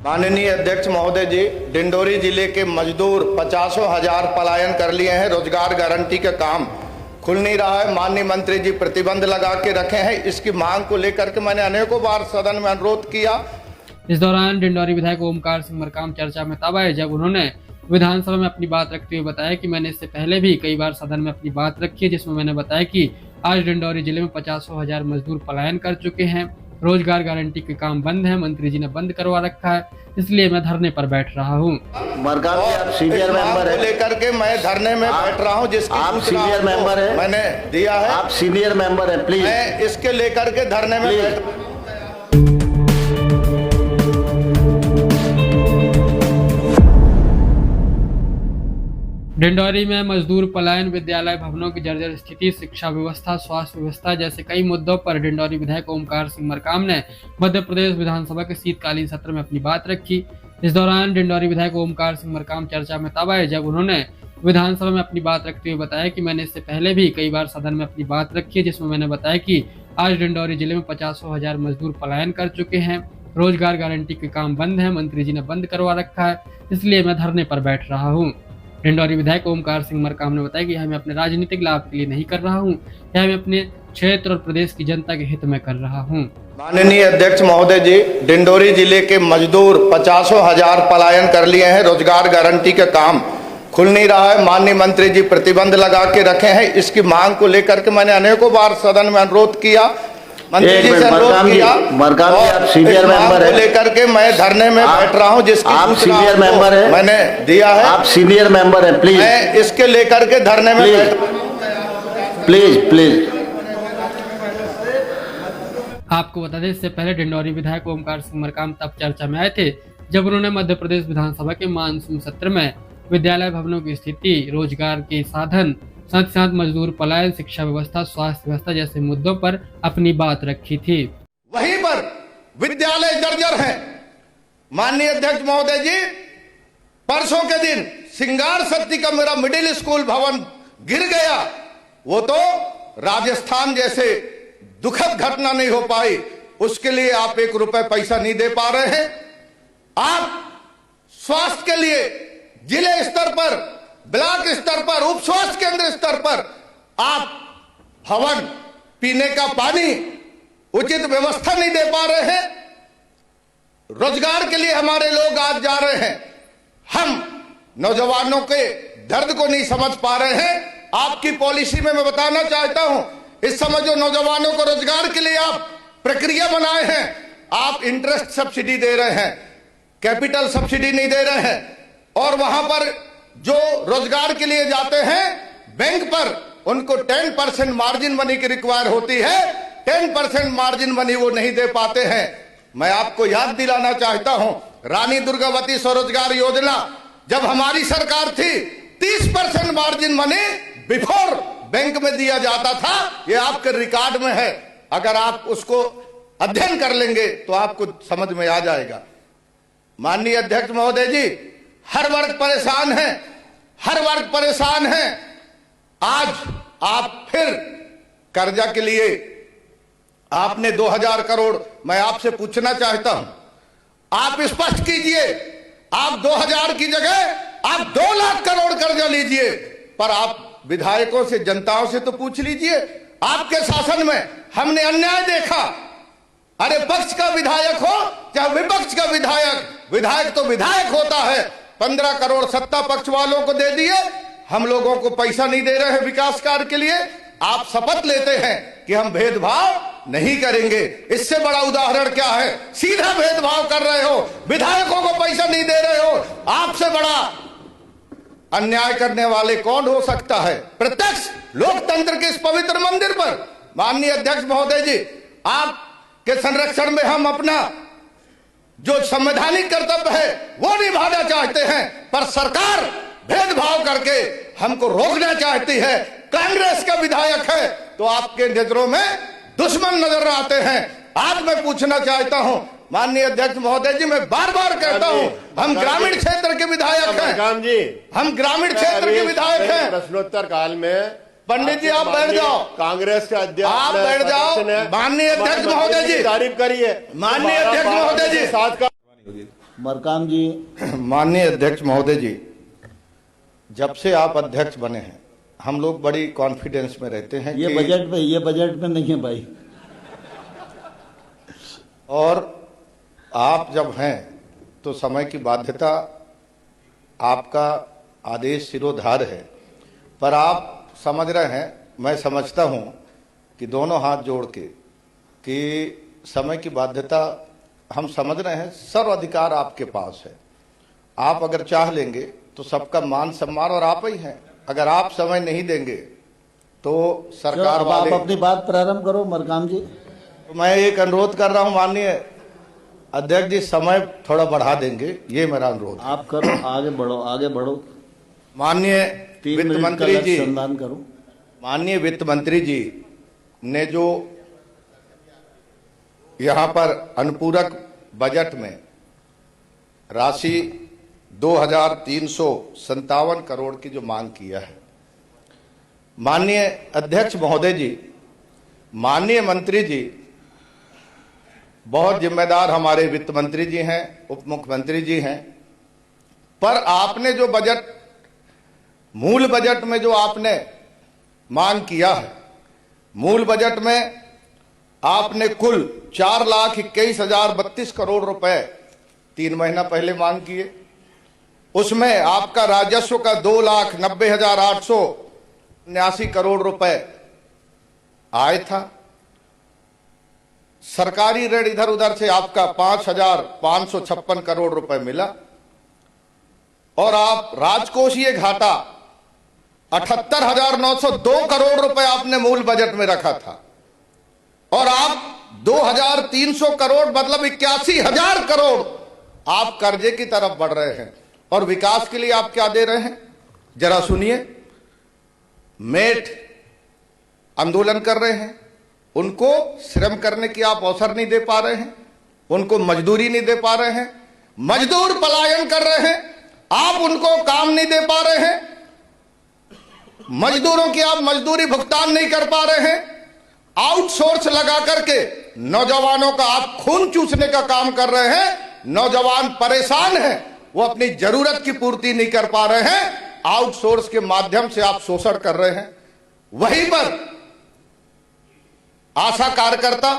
माननीय अध्यक्ष महोदय जी, डिंडोरी जिले के मजदूर 50,000 पलायन कर लिए हैं। रोजगार गारंटी का काम खुल नहीं रहा है। माननीय मंत्री जी प्रतिबंध लगा के रखे हैं। इसकी मांग को लेकर के मैंने अनेकों बार सदन में अनुरोध किया। इस दौरान डिंडोरी विधायक ओमकार सिंह मरकाम चर्चा में तब आए जब उन्होंने विधानसभा में अपनी बात रखते हुए बताया कि मैंने इससे पहले भी कई बार सदन में अपनी बात रखी है, जिसमें मैंने बताया कि आज डिंडोरी जिले में 50,000 मजदूर पलायन कर चुके हैं। रोजगार गारंटी के काम बंद है, मंत्री जी ने बंद करवा रखा है, इसलिए मैं धरने पर बैठ रहा हूँ। मरकाम जी, आप सीनियर मेंबर है, लेकर के मैं धरने में बैठ रहा हूँ। जिसकी आप सीनियर मेंबर है, मैंने दिया है। आप सीनियर मेंबर है, प्लीज मैं इसके लेकर के धरने में बैठ। डिंडोरी में मजदूर पलायन, विद्यालय भवनों की जर्जर स्थिति, शिक्षा व्यवस्था, स्वास्थ्य व्यवस्था जैसे कई मुद्दों पर डिंडोरी विधायक ओमकार सिंह मरकाम ने मध्य प्रदेश विधानसभा के शीतकालीन सत्र में अपनी बात रखी। इस दौरान डिंडोरी विधायक ओमकार सिंह मरकाम चर्चा में तब आए जब उन्होंने विधानसभा में अपनी बात रखते हुए बताया कि मैंने इससे पहले भी कई बार सदन में अपनी बात रखी है, जिसमें मैंने बताया कि आज डिंडोरी जिले में 50,000 मजदूर पलायन कर चुके हैं। रोजगार गारंटी के काम बंद है, मंत्री जी ने बंद करवा रखा है, इसलिए मैं धरने पर बैठ रहा हूँ। डिंडोरी विधायक ओमकार सिंह मरकाम ने बताया कि यह मैं अपने राजनीतिक लाभ के लिए नहीं कर रहा हूं, यह मैं अपने क्षेत्र और प्रदेश की जनता के हित में कर रहा हूं। माननीय अध्यक्ष महोदय जी, डिंडोरी जिले के मजदूर 50,000 पलायन कर लिए हैं। रोजगार गारंटी का काम खुल नहीं रहा है। माननीय मंत्री जी प्रतिबंध लगा के रखे हैं। इसकी मांग को लेकर के मैंने अनेकों बार सदन में अनुरोध किया, मंत्री जी से अनुरोध किया। मरकाम जी, आप सीनियर मेंबर है, लेकर के मैं धरने में बैठ रहा हूं। जिसकी आप सीनियर मेंबर है, मैंने दिया है। आप सीनियर मेंबर है, प्लीज मैं इसके लेकर के धरने में बैठ। प्लीज आपको बता दें, इससे पहले डिंडोरी विधायक ओमकार सिंह मरकाम तब चर्चा में आए थे जब उन्होंने मध्य प्रदेश विधानसभा के मानसून सत्र में विद्यालय भवनों की स्थिति, रोजगार के साधन, साथ साथ मजदूर पलायन, शिक्षा व्यवस्था, स्वास्थ्य व्यवस्था जैसे मुद्दों पर अपनी बात रखी थी। वहीं पर विद्यालय जर्जर है। माननीय अध्यक्ष महोदय जी, परसों के दिन सिंगार शक्ति का मेरा मिडिल स्कूल भवन गिर गया। वो तो राजस्थान जैसे दुखद घटना नहीं हो पाई, उसके लिए आप 1 रुपए पैसा नहीं दे पा रहे हैं। आप स्वास्थ्य के लिए जिले स्तर पर, ब्लॉक स्तर पर, उप स्वास्थ्य केंद्र स्तर पर आप भवन, पीने का पानी, उचित व्यवस्था नहीं दे पा रहे हैं। रोजगार के लिए हमारे लोग आज जा रहे हैं। हम नौजवानों के दर्द को नहीं समझ पा रहे हैं। आपकी पॉलिसी में मैं बताना चाहता हूं, इस समय जो नौजवानों को रोजगार के लिए आप प्रक्रिया बनाए हैं, आप इंटरेस्ट सब्सिडी दे रहे हैं, कैपिटल सब्सिडी नहीं दे रहे हैं। और वहां पर जो रोजगार के लिए जाते हैं बैंक पर, उनको 10% मार्जिन मनी की रिक्वायर होती है। 10% मार्जिन मनी वो नहीं दे पाते हैं। मैं आपको याद दिलाना चाहता हूं, रानी दुर्गावती स्वरोजगार योजना जब हमारी सरकार थी, 30% मार्जिन मनी बिफोर बैंक में दिया जाता था। ये आपके रिकॉर्ड में है, अगर आप उसको अध्ययन कर लेंगे तो आपको समझ में आ जाएगा। माननीय अध्यक्ष महोदय जी, हर वर्ग परेशान है, हर वर्ग परेशान है। आज आप फिर कर्जा के लिए आपने 2,000 करोड़, मैं आपसे पूछना चाहता हूं, आप स्पष्ट कीजिए, आप 2,000 की जगह आप 2 लाख करोड़ कर्जा लीजिए। पर आप विधायकों से, जनताओं से तो पूछ लीजिए, आपके शासन में हमने अन्याय देखा। अरे पक्ष का विधायक हो चाहे विपक्ष का विधायक, विधायक तो विधायक होता है। 15 करोड़ सत्ता पक्ष वालों को दे दिए, हम लोगों को पैसा नहीं दे रहे हैं विकास कार्य के लिए। आप शपथ लेते हैं कि हम भेदभाव नहीं करेंगे। इससे बड़ा उदाहरण क्या है? सीधा भेदभाव कर रहे हो, विधायकों को पैसा नहीं दे रहे हो। आपसे बड़ा अन्याय करने वाले कौन हो सकता है? प्रत्यक्ष लोकतंत्र के इस पवित्र मंदिर पर। माननीय अध्यक्ष महोदय जी, आपके संरक्षण में हम अपना जो संवैधानिक कर्तव्य है वो निभाना चाहते हैं, पर सरकार भेदभाव करके हमको रोकना चाहती है। कांग्रेस का विधायक है तो आपके नजरों में दुश्मन नजर आते हैं। आज मैं पूछना चाहता हूं, माननीय अध्यक्ष महोदय जी, मैं बार बार कहता हूं, हम ग्रामीण क्षेत्र के विधायक हैं, हम ग्रामीण क्षेत्र के विधायक हैं। प्रश्नोत्तर काल में पंडित जी आप बैठ जाओ, कांग्रेस के अध्यक्ष आप बैठ जाओ। माननीय अध्यक्ष महोदय जी, तारीफ करिए। माननीय अध्यक्ष महोदय जी, साथ का मरकाम जी, माननीय अध्यक्ष महोदय जी, जब से आप अध्यक्ष बने हैं हम लोग बड़ी कॉन्फिडेंस में रहते हैं ये बजट में नहीं है भाई। और आप जब हैं तो समय की बाध्यता, आपका आदेश सिरोधार्य है, पर आप समझ रहे हैं, मैं समझता हूं कि दोनों हाथ जोड़ के कि समय की बाध्यता हम समझ रहे हैं, सर्व अधिकार आपके पास है। आप अगर चाह लेंगे तो सबका मान सम्मान और आप ही हैं। अगर आप समय नहीं देंगे तो सरकार वाले। आप अपनी बात प्रारंभ करो मरकाम जी। तो मैं एक अनुरोध कर रहा हूं माननीय अध्यक्ष जी, समय थोड़ा बढ़ा देंगे, ये मेरा अनुरोध। आप करो, आगे बढ़ो। माननीय वित्त मंत्री जी, संधान करो। माननीय वित्त मंत्री जी ने जो यहां पर अनुपूरक बजट में राशि 2357 करोड़ की जो मांग किया है, माननीय अध्यक्ष महोदय जी, माननीय मंत्री जी, बहुत जिम्मेदार हमारे वित्त मंत्री जी हैं, उप मुख्यमंत्री जी हैं, पर आपने जो बजट, मूल बजट में जो आपने मांग किया है, मूल बजट में आपने कुल 4,21,032 करोड़ रुपए 3 महीना पहले मांग किए। उसमें आपका राजस्व का 2,90,879 करोड़ रुपए आय था। सरकारी ऋण इधर उधर से आपका 5,556 करोड़ रुपए मिला। और आप राजकोषीय घाटा 78,902 करोड़ रुपए आपने मूल बजट में रखा था, और आप 2,300 करोड़ मतलब 81,000 करोड़ आप कर्जे की तरफ बढ़ रहे हैं। और विकास के लिए आप क्या दे रहे हैं, जरा सुनिए। मेट आंदोलन कर रहे हैं, उनको श्रम करने की आप अवसर नहीं दे पा रहे हैं, उनको मजदूरी नहीं दे पा रहे हैं, मजदूर पलायन कर रहे हैं, आप उनको काम नहीं दे पा रहे हैं, मजदूरों की आप मजदूरी भुगतान नहीं कर पा रहे हैं, आउटसोर्स लगा करके नौजवानों का आप खून चूसने का काम कर रहे हैं। नौजवान परेशान हैं, वो अपनी जरूरत की पूर्ति नहीं कर पा रहे हैं, आउटसोर्स के माध्यम से आप शोषण कर रहे हैं। वहीं पर आशा कार्यकर्ता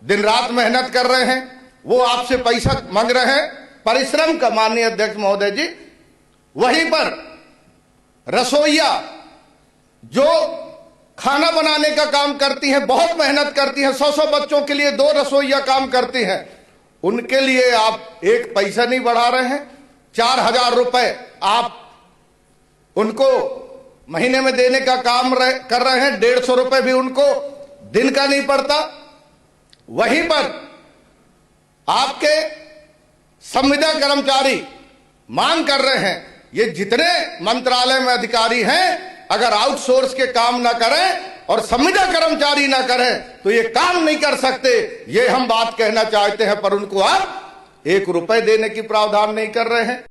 दिन रात मेहनत कर रहे हैं, वो आपसे पैसा मांग रहे हैं परिश्रम का, माननीय अध्यक्ष महोदय जी। वहीं पर रसोइया जो खाना बनाने का काम करती हैं, बहुत मेहनत करती हैं, 100 बच्चों के लिए 2 रसोइया काम करती हैं, उनके लिए आप एक पैसा नहीं बढ़ा रहे हैं। 4,000 रुपए आप उनको महीने में देने का काम कर रहे हैं, 150 रुपए भी उनको दिन का नहीं पड़ता। वहीं पर आपके संविदा कर्मचारी मांग कर रहे हैं, ये जितने मंत्रालय में अधिकारी हैं, अगर आउटसोर्स के काम ना करें और संविदा कर्मचारी ना करें तो ये काम नहीं कर सकते। ये हम बात कहना चाहते हैं, पर उनको आप 1 रुपए देने की प्रावधान नहीं कर रहे हैं।